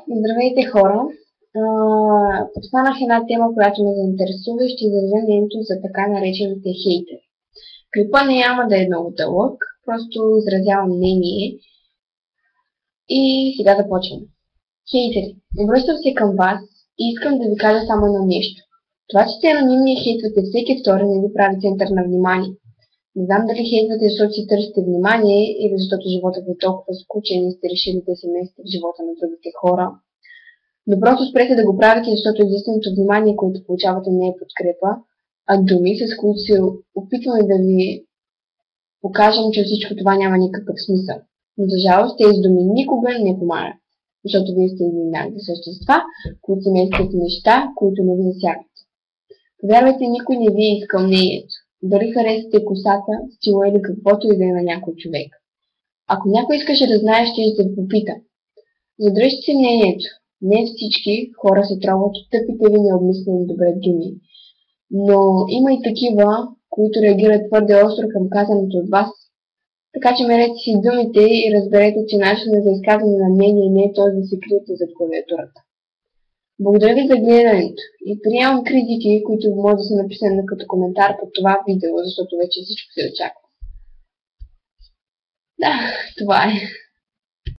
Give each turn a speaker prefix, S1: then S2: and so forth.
S1: Здравейте, хора! Подхванах една тема, която ме заинтересува и ще изразя мнението за така наречените хейтери. Клипа няма да е много дълъг, просто изразявам мнение и сега започвам. Хейтери, обръщам се към вас и искам да ви кажа само едно нещо. Това, че сте анонимни и хейтвате всеки втори, не ви прави център на внимание. Не знам дали хейтвате, защото си търсите внимание или защото животът ви е толкова скучен и сте решили да се месите в живота на другите хора. Но просто спрете да го правите, защото единственото внимание, което получавате, не е подкрепа, а думи, с които се опитваме да ви покажем, че всичко това няма никакъв смисъл. Но за жалост тези думи никога не помагат, защото вие сте изненадни същества, които си местят неща, които не ви засягат. Повярвайте, никой не ви е искал мнението. Дали харесате косата, стила или каквото и да е на някой човек. Ако някой искаше да знае, ще ви попита. Задръжте си мнението. Не всички хора се троват от тъпите ви необмислени добре думи, но има и такива, които реагират твърде остро към казаното от вас. Така че мерете си думите и разберете, че начинът за изказване на мнение не е този да се криете зад клавиатурата. Благодаря ви за гледането и приемам критики, които може да са написани като коментар под това видео, защото вече всичко се очаква. Да, това е.